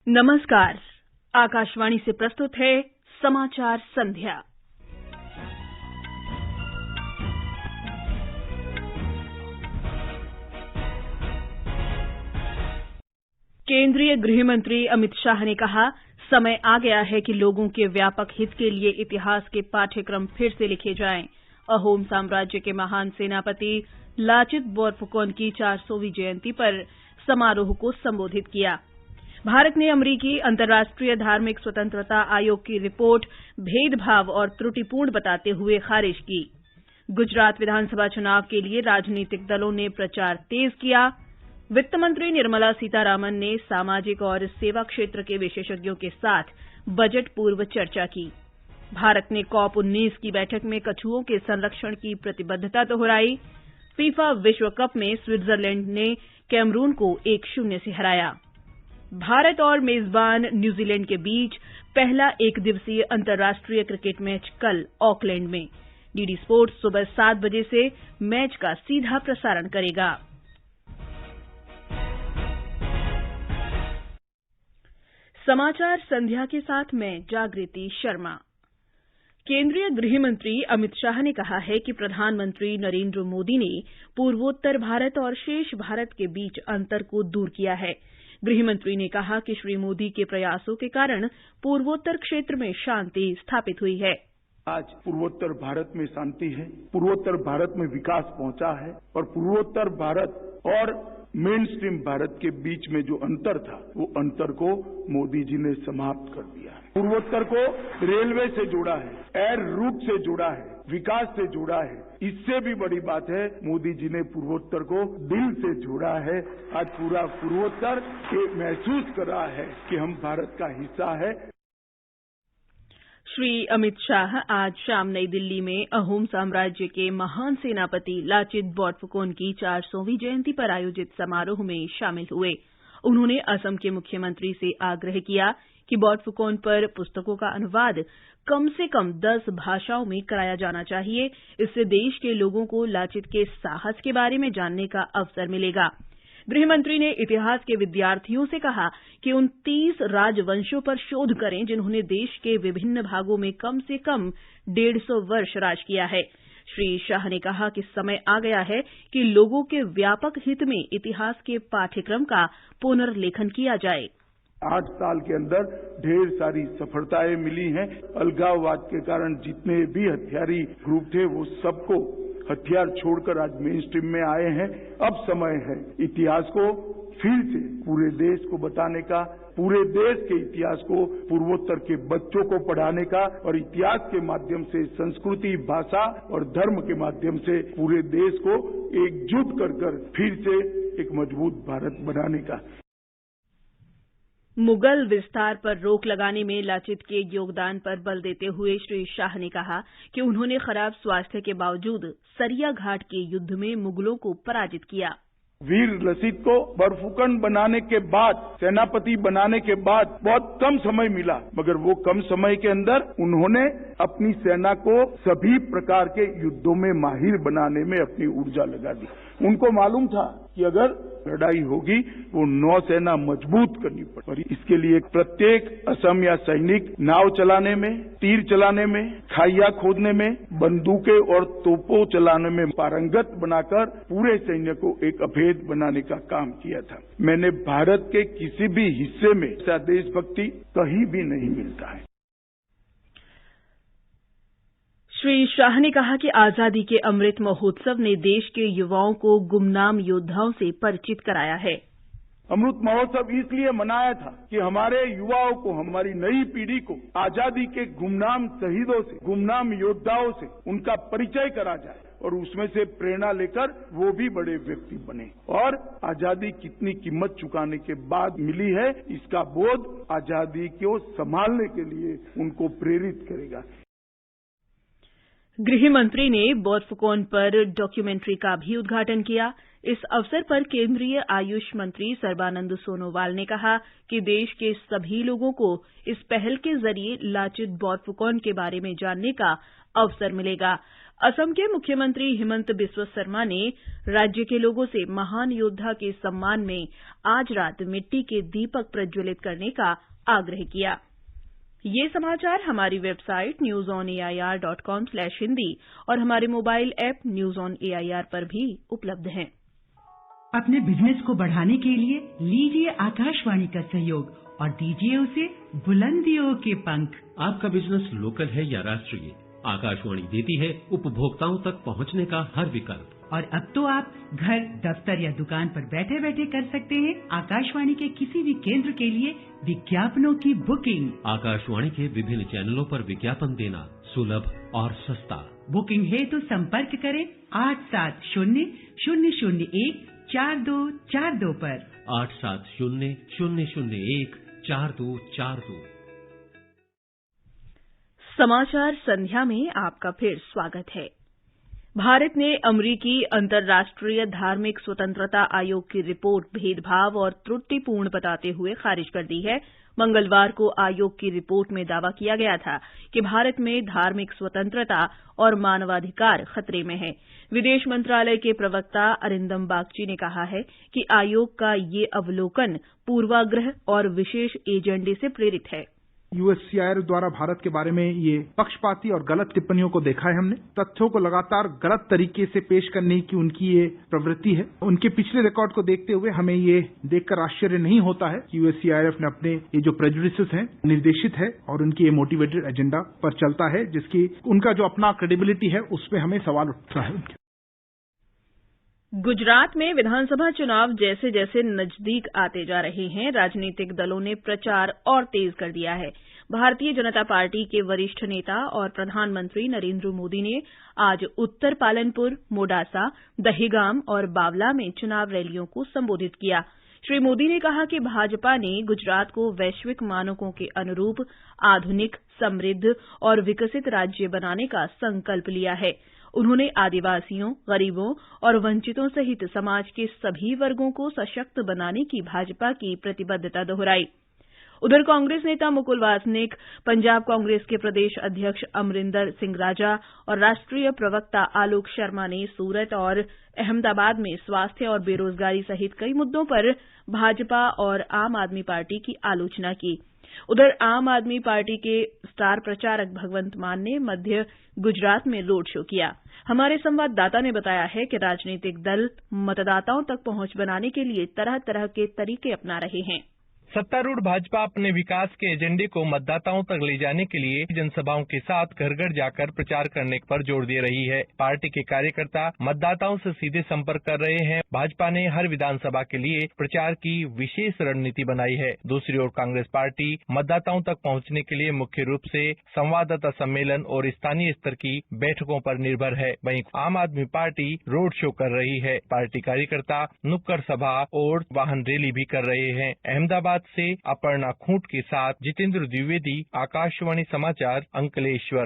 नमस्कार। आकाशवाणी से प्रस्तुत है समाचार संध्या। केंद्रीय गृह मंत्री अमित शाह ने कहा, समय आ गया है कि लोगों के व्यापक हित के लिए इतिहास के पाठ्यक्रम फिर से लिखे जाएं। अहोम साम्राज्य के महान सेनापति लाचित बोरफुकन की 400वीं जयंती पर समारोह को संबोधित किया। भारत ने अमरीकी अंतर्राष्ट्रीय धार्मिक स्वतंत्रता आयोग की रिपोर्ट भेदभाव और त्रुटिपूर्ण बताते हुए खारिज की। गुजरात विधानसभा चुनाव के लिए राजनीतिक दलों ने प्रचार तेज किया। वित्त मंत्री निर्मला सीतारामन ने सामाजिक और सेवा क्षेत्र के विशेषज्ञों के साथ बजट पूर्व चर्चा की। भारत ने COP19 की बैठक में कछुओं के संरक्षण की प्रतिबद्धता दोहराई। फीफा विश्व कप में स्विट्जरलैंड ने कैमरून को 1-0 से हराया। भारत और मेजबान न्यूजीलैंड के बीच पहला एकदिवसीय अंतर्राष्ट्रीय क्रिकेट मैच कल ऑकलैंड में। डीडी स्पोर्ट्स सुबह 7 बजे से मैच का सीधा प्रसारण करेगा। समाचार संध्या के साथ मैं जागृति शर्मा। केंद्रीय गृह मंत्री अमित शाह ने कहा है कि प्रधानमंत्री नरेंद्र मोदी ने पूर्वोत्तर भारत और शेष भारत के बीच अंतर को दूर किया है। गृह मंत्री ने कहा कि श्री मोदी के प्रयासों के कारण पूर्वोत्तर क्षेत्र में शांति स्थापित हुई है। आज पूर्वोत्तर भारत में शांति है, पूर्वोत्तर भारत में विकास पहुंचा है और पूर्वोत्तर भारत और मेन स्ट्रीम भारत के बीच में जो अंतर था, वो अंतर को मोदी जी ने समाप्त कर दिया है। पूर्वोत्तर को रेलवे से जोड़ा है, एयर रूट से जोड़ा है, विकास से जोड़ा है। इससे भी बड़ी बात है, मोदी जी ने पूर्वोत्तर को दिल से जोड़ा है। आज पूरा पूर्वोत्तर ये महसूस कर रहा है कि हम भारत का हिस्सा है। श्री अमित शाह आज शाम नई दिल्ली में अहोम साम्राज्य के महान सेनापति लाचित बोरफुकन की 400वीं जयंती पर आयोजित समारोह में शामिल हुए। उन्होंने असम के मुख्यमंत्री से आग्रह किया कि बोरफुकन पर पुस्तकों का अनुवाद कम से कम 10 भाषाओं में कराया जाना चाहिए। इससे देश के लोगों को लाचित के साहस के बारे में जानने का अवसर मिलेगा। गृह मंत्री ने इतिहास के विद्यार्थियों से कहा कि उन 30 राजवंशों पर शोध करें जिन्होंने देश के विभिन्न भागों में कम से कम 150 वर्ष राज किया है। श्री शाह ने कहा कि समय आ गया है कि लोगों के व्यापक हित में इतिहास के पाठ्यक्रम का पुनर्लेखन किया जाए। 8 साल के अंदर ढेर सारी सफलताएं मिली हैं। अलगाववाद के कारण जितने भी हथियारी ग्रुप थे, वो सबको हथियार छोड़कर आज मेन स्ट्रीम में आए हैं। अब समय है इतिहास को फिर से पूरे देश को बताने का, पूरे देश के इतिहास को पूर्वोत्तर के बच्चों को पढ़ाने का और इतिहास के माध्यम से संस्कृति, भाषा और धर्म के माध्यम से पूरे देश को एकजुट कर फिर से एक मजबूत भारत बनाने का। मुगल विस्तार पर रोक लगाने में लाचित के योगदान पर बल देते हुए श्री शाह ने कहा कि उन्होंने खराब स्वास्थ्य के बावजूद सरिया घाट के युद्ध में मुगलों को पराजित किया। वीर लचित को बोरफुकन बनाने के बाद, सेनापति बनाने के बाद बहुत कम समय मिला, मगर वो कम समय के अंदर उन्होंने अपनी सेना को सभी प्रकार के युद्धों में माहिर बनाने में अपनी ऊर्जा लगा दी। उनको मालूम था कि अगर लड़ाई होगी वो नौसेना मजबूत करनी पड़ेगी और इसके लिए प्रत्येक असम या सैनिक नाव चलाने में, तीर चलाने में, खाइया खोदने में, बंदूकें और तोपों चलाने में पारंगत बनाकर पूरे सैन्य को एक अभेद बनाने का काम किया था। मैंने भारत के किसी भी हिस्से में ऐसा देशभक्ति कहीं भी नहीं मिलता है। श्री शाह ने कहा कि आजादी के अमृत महोत्सव ने देश के युवाओं को गुमनाम योद्धाओं से परिचित कराया है। अमृत महोत्सव इसलिए मनाया था कि हमारे युवाओं को, हमारी नई पीढ़ी को आजादी के गुमनाम शहीदों से, गुमनाम योद्धाओं से उनका परिचय करा जाए और उसमें से प्रेरणा लेकर वो भी बड़े व्यक्ति बने और आजादी कितनी कीमत चुकाने के बाद मिली है, इसका बोध आजादी को संभालने के लिए उनको प्रेरित करेगा। गृह मंत्री ने बोरफुकन पर डॉक्यूमेंट्री का भी उद्घाटन किया। इस अवसर पर केंद्रीय आयुष मंत्री सर्बानंद सोनोवाल ने कहा कि देश के सभी लोगों को इस पहल के जरिए लाचित बोरफुकन के बारे में जानने का अवसर मिलेगा। असम के मुख्यमंत्री हिमंत बिस्वा शर्मा ने राज्य के लोगों से महान योद्धा के सम्मान में आज रात मिट्टी के दीपक प्रज्वलित करने का आग्रह किया। ये समाचार हमारी वेबसाइट newsonair.com/hindi और हमारे mobile app news on AIR पर भी उपलब्ध हैं। अपने बिजनेस को बढ़ाने के लिए लीजिए आकाशवाणी का सहयोग और दीजिए उसे बुलंदियों के पंख। आपका बिजनेस लोकल है या राष्ट्रीय, आकाशवाणी देती है उपभोक्ताओं तक पहुंचने का हर विकल्प। और अब तो आप घर, दफ्तर या दुकान पर बैठे बैठे कर सकते हैं आकाशवाणी के किसी भी केंद्र के लिए विज्ञापनों की बुकिंग। आकाशवाणी के विभिन्न चैनलों पर विज्ञापन देना सुलभ और सस्ता। बुकिंग है तो संपर्क करें 8700014242 पर। 8700014242। समाचार संध्या में आपका फिर स्वागत है। भारत ने अमरीकी अंतर्राष्ट्रीय धार्मिक स्वतंत्रता आयोग की रिपोर्ट भेदभाव और त्रुटिपूर्ण बताते हुए खारिज कर दी है। मंगलवार को आयोग की रिपोर्ट में दावा किया गया था कि भारत में धार्मिक स्वतंत्रता और मानवाधिकार खतरे में है। विदेश मंत्रालय के प्रवक्ता अरिंदम बागची ने कहा है कि आयोग का ये अवलोकन पूर्वाग्रह और विशेष एजेंडे से प्रेरित है। यूएससीआईआर द्वारा भारत के बारे में ये पक्षपाती और गलत टिप्पणियों को देखा है। हमने तथ्यों को लगातार गलत तरीके से पेश करने की उनकी ये प्रवृत्ति है। उनके पिछले रिकॉर्ड को देखते हुए हमें ये देखकर आश्चर्य नहीं होता है कि यूएससीआईआर ने अपने ये जो प्रेजुडिसेस हैं निर्देशित है और उनकी ये मोटिवेटेड एजेंडा पर चलता है, जिसकी उनका जो अपना क्रेडिबिलिटी है उस पर हमें सवाल उठता है। गुजरात में विधानसभा चुनाव जैसे जैसे नजदीक आते जा रहे हैं, राजनीतिक दलों ने प्रचार और तेज कर दिया है। भारतीय जनता पार्टी के वरिष्ठ नेता और प्रधानमंत्री नरेंद्र मोदी ने आज उत्तर पालनपुर, मोडासा, दहेगाम और बावला में चुनाव रैलियों को संबोधित किया। श्री मोदी ने कहा कि भाजपा ने गुजरात को वैश्विक मानकों के अनुरूप आधुनिक, समृद्ध और विकसित राज्य बनाने का संकल्प लिया है। उन्होंने आदिवासियों, गरीबों और वंचितों सहित समाज के सभी वर्गों को सशक्त बनाने की भाजपा की प्रतिबद्धता दोहराई। उधर कांग्रेस नेता मुकुल वासनिक, पंजाब कांग्रेस के प्रदेश अध्यक्ष अमरिंदर सिंह राजा और राष्ट्रीय प्रवक्ता आलोक शर्मा ने सूरत और अहमदाबाद में स्वास्थ्य और बेरोजगारी सहित कई मुद्दों पर भाजपा और आम आदमी पार्टी की आलोचना की। उधर आम आदमी पार्टी के स्टार प्रचारक भगवंत मान ने मध्य गुजरात में रोड शो किया। हमारे संवाददाता ने बताया है कि राजनीतिक दल मतदाताओं तक पहुंच बनाने के लिए तरह तरह के तरीके अपना रहे हैं। सत्तारूढ़ भाजपा अपने विकास के एजेंडे को मतदाताओं तक ले जाने के लिए जनसभाओं के साथ घर घर जाकर प्रचार करने पर जोर दे रही है। पार्टी के कार्यकर्ता मतदाताओं से सीधे संपर्क कर रहे हैं। भाजपा ने हर विधानसभा के लिए प्रचार की विशेष रणनीति बनाई है। दूसरी ओर कांग्रेस पार्टी मतदाताओं तक पहुंचने के लिए मुख्य रूप से संवाददाता सम्मेलन और स्थानीय स्तर की बैठकों पर निर्भर है। वहीं आम आदमी पार्टी रोड शो कर रही है। पार्टी कार्यकर्ता नुक्कड़ सभा और वाहन रैली भी कर रहे हैं। अहमदाबाद से अपर्णा खूंट के साथ जितेंद्र द्विवेदी, आकाशवाणी समाचार, अंकलेश्वर।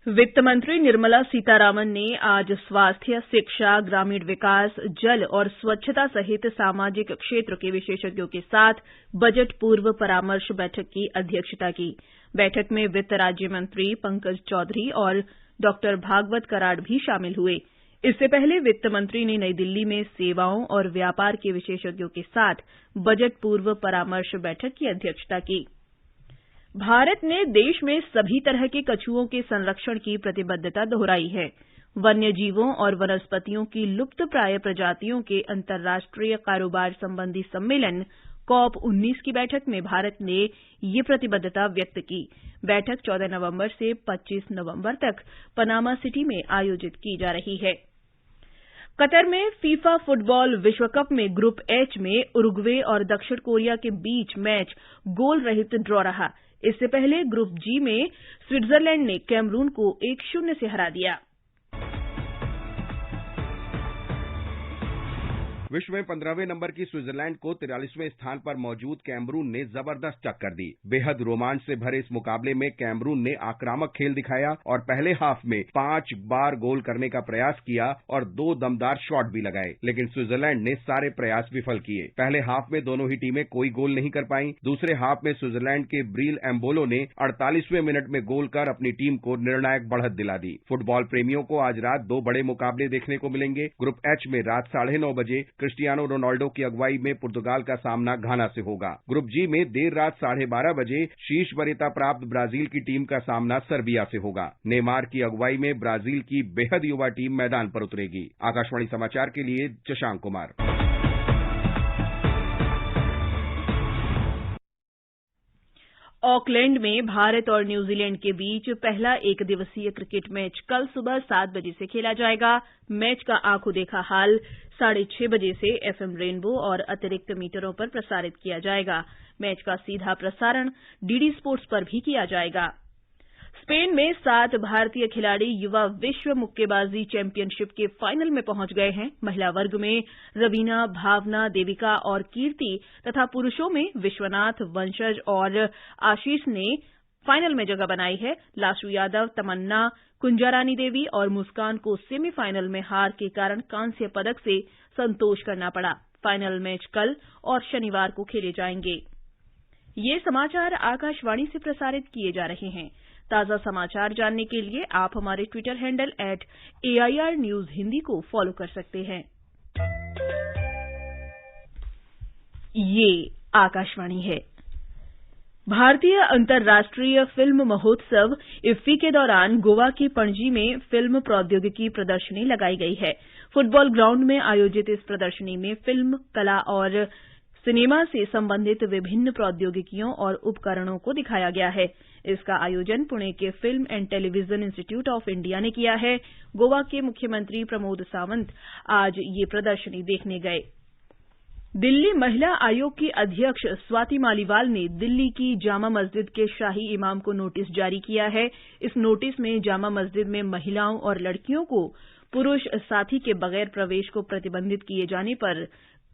वित्त मंत्री निर्मला सीतारामन ने आज स्वास्थ्य, शिक्षा, ग्रामीण विकास, जल और स्वच्छता सहित सामाजिक क्षेत्र के विशेषज्ञों के साथ बजट पूर्व परामर्श बैठक की अध्यक्षता की। बैठक में वित्त राज्य मंत्री पंकज चौधरी और डॉ भागवत कराड़ भी शामिल हुए। इससे पहले वित्त मंत्री ने नई दिल्ली में सेवाओं और व्यापार के विशेषज्ञों के साथ बजट पूर्व परामर्श बैठक की अध्यक्षता की। भारत ने देश में सभी तरह के कछुओं के संरक्षण की प्रतिबद्धता दोहराई है। वन्य जीवों और वनस्पतियों की लुप्तप्राय प्रजातियों के अंतर्राष्ट्रीय कारोबार संबंधी सम्मेलन COP19 की बैठक में भारत ने ये प्रतिबद्धता व्यक्त की। बैठक 14 नवंबर से 25 नवंबर तक पनामा सिटी में आयोजित की जा रही है। कतर में फीफा फुटबॉल विश्व कप में ग्रुप एच में उरुग्वे और दक्षिण कोरिया के बीच मैच गोल रहित ड्रॉ रहा। इससे पहले ग्रुप जी में स्विट्जरलैंड ने कैमरून को 1-0 से हरा दिया। विश्व में 15वें नंबर की स्विट्जरलैंड को 43वें स्थान पर मौजूद कैमरून ने जबरदस्त टक्कर दी। बेहद रोमांच से भरे इस मुकाबले में कैमरून ने आक्रामक खेल दिखाया और पहले हाफ में 5 बार गोल करने का प्रयास किया और 2 दमदार शॉट भी लगाए, लेकिन स्विट्जरलैंड ने सारे प्रयास विफल किए। पहले हाफ में दोनों ही टीमें कोई गोल नहीं कर पाई। दूसरे हाफ में स्विट्जरलैंड के ब्रील एम्बोलो ने 48वें मिनट में गोल कर अपनी टीम को निर्णायक बढ़त दिला दी। फुटबॉल प्रेमियों को आज रात 2 बड़े मुकाबले देखने को मिलेंगे। ग्रुप एच में रात 9:30 बजे क्रिस्टियानो रोनाल्डो की अगुवाई में पुर्तगाल का सामना घाना से होगा। ग्रुप जी में देर रात 12:30 बजे शीर्ष वरीयता प्राप्त ब्राजील की टीम का सामना सर्बिया से होगा। नेमार की अगुवाई में ब्राजील की बेहद युवा टीम मैदान पर उतरेगी। आकाशवाणी समाचार के लिए शशांक कुमार। ऑकलैंड में भारत और न्यूजीलैंड के बीच पहला एक दिवसीय क्रिकेट मैच कल सुबह 7 बजे से खेला जाएगा। मैच का आंखों देखा हाल 6:30 बजे से FM रेनबो और अतिरिक्त मीटरों पर प्रसारित किया जाएगा। मैच का सीधा प्रसारण डीडी स्पोर्ट्स पर भी किया जाएगा। स्पेन में 7 भारतीय खिलाड़ी युवा विश्व मुक्केबाजी चैंपियनशिप के फाइनल में पहुंच गए हैं। महिला वर्ग में रवीना, भावना, देविका और कीर्ति तथा पुरुषों में विश्वनाथ, वंशज और आशीष ने फाइनल में जगह बनाई है। लाशू यादव, तमन्ना, कुंजारानी देवी और मुस्कान को सेमीफाइनल में हार के कारण कांस्य पदक से संतोष करना पड़ा। फाइनल मैच कल और शनिवार को खेले जाएंगे। ये समाचार आकाशवाणी से प्रसारित किए जा रहे हैं। ताजा समाचार जानने के लिए आप हमारे Twitter handle @AIR News Hindi को फॉलो कर सकते हैं। ये आकाशवाणी है। भारतीय अंतर्राष्ट्रीय फिल्म महोत्सव इफ्फी के दौरान गोवा के पणजी में फिल्म प्रौद्योगिकी प्रदर्शनी लगाई गई है। फुटबॉल ग्राउंड में आयोजित इस प्रदर्शनी में फिल्म, कला और सिनेमा से संबंधित विभिन्न प्रौद्योगिकियों और उपकरणों को दिखाया गया है। इसका आयोजन पुणे के film and television institute of India ने किया है। गोवा के मुख्यमंत्री प्रमोद सावंत आज ये प्रदर्शनी देखने गए। दिल्ली महिला आयोग की अध्यक्ष स्वाति मालीवाल ने दिल्ली की जामा मस्जिद के शाही इमाम को नोटिस जारी किया है। इस नोटिस में जामा मस्जिद में महिलाओं और लड़कियों को पुरुष साथी के बगैर प्रवेश को प्रतिबंधित किए जाने पर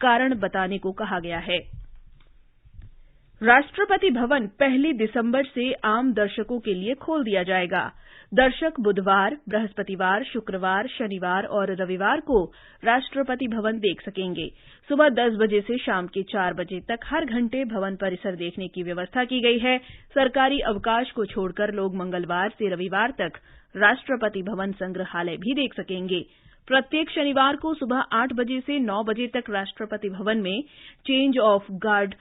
कारण बताने को कहा गया है। राष्ट्रपति भवन 1 दिसंबर से आम दर्शकों के लिए खोल दिया जाएगा। दर्शक बुधवार, बृहस्पतिवार, शुक्रवार, शनिवार और रविवार को राष्ट्रपति भवन देख सकेंगे। सुबह 10 बजे से शाम के 4 बजे तक हर घंटे भवन परिसर देखने की व्यवस्था की गई है। सरकारी अवकाश को छोड़कर लोग मंगलवार से रविवार तक राष्ट्रपति भवन संग्रहालय भी देख सकेंगे। प्रत्येक शनिवार को सुबह 8 बजे से 9 बजे तक राष्ट्रपति भवन में चेंज ऑफ गार्ड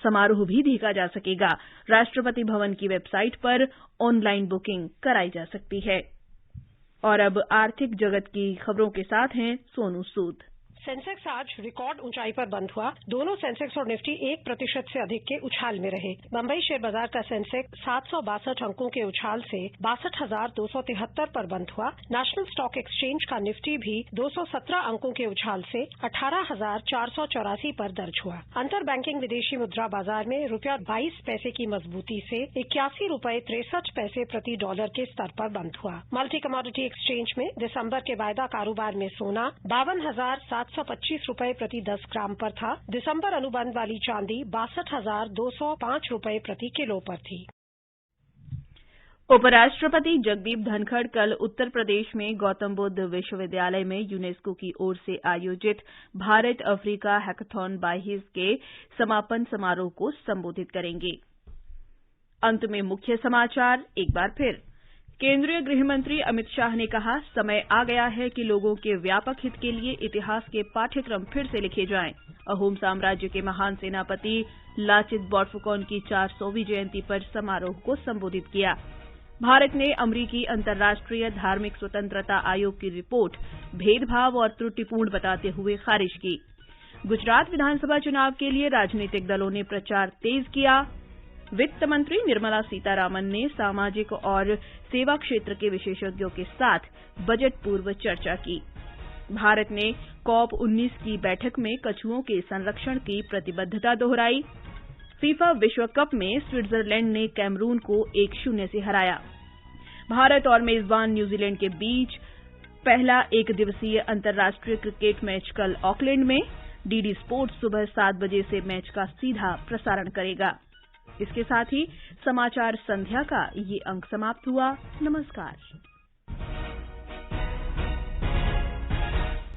समारोह भी देखा जा सकेगा। राष्ट्रपति भवन की वेबसाइट पर ऑनलाइन बुकिंग कराई जा सकती है। और अब आर्थिक जगत की खबरों के साथ हैं सोनू सूद। सेंसेक्स आज रिकॉर्ड ऊंचाई पर बंद हुआ। दोनों सेंसेक्स और निफ्टी 1% से अधिक के उछाल में रहे। बंबई शेयर बाजार का सेंसेक्स 762 अंकों के उछाल से 62,273 पर बंद हुआ। नेशनल स्टॉक एक्सचेंज का निफ्टी भी 217 अंकों के उछाल से 18,484 पर दर्ज हुआ। अंतर बैंकिंग विदेशी मुद्रा बाजार में ₹22 की मजबूती से 81 रुपए 63 पैसे प्रति डॉलर के स्तर पर बंद हुआ। मल्टी कमोडिटी एक्सचेंज में दिसंबर के वायदा कारोबार में सोना 52,725 रुपए प्रति 10 ग्राम पर था। दिसंबर अनुबंध वाली चांदी 62,205 रुपए प्रति किलो पर थी। उपराष्ट्रपति जगदीप धनखड़ कल उत्तर प्रदेश में गौतम बुद्ध विश्वविद्यालय में यूनेस्को की ओर से आयोजित भारत अफ्रीका हैकाथॉन 22 के समापन समारोह को संबोधित करेंगे। अंत में मुख्य समाचार एक बार फिर। केंद्रीय गृह मंत्री अमित शाह ने कहा, समय आ गया है कि लोगों के व्यापक हित के लिए इतिहास के पाठ्यक्रम फिर से लिखे जाएं। अहोम साम्राज्य के महान सेनापति लाचित बोरफुकन की 400वीं जयंती पर समारोह को संबोधित किया। भारत ने अमरीकी अंतर्राष्ट्रीय धार्मिक स्वतंत्रता आयोग की रिपोर्ट भेदभाव और त्रुटिपूर्ण बताते हुए खारिज की। गुजरात विधानसभा चुनाव के लिए राजनीतिक दलों ने प्रचार तेज किया। वित्त मंत्री निर्मला सीतारामन ने सामाजिक और सेवा क्षेत्र के विशेषज्ञों के साथ बजट पूर्व चर्चा की। भारत ने COP19 की बैठक में कछुओं के संरक्षण की प्रतिबद्धता दोहराई। फीफा विश्व कप में स्विट्जरलैंड ने कैमरून को 1-0 से हराया। भारत और मेजबान न्यूजीलैंड के बीच पहला एक दिवसीय अंतर्राष्ट्रीय क्रिकेट मैच कल ऑकलैंड में। डीडी स्पोर्ट्स सुबह 7 बजे से मैच का सीधा प्रसारण करेगा। इसके साथ ही समाचार संध्या का ये अंक समाप्त हुआ। नमस्कार।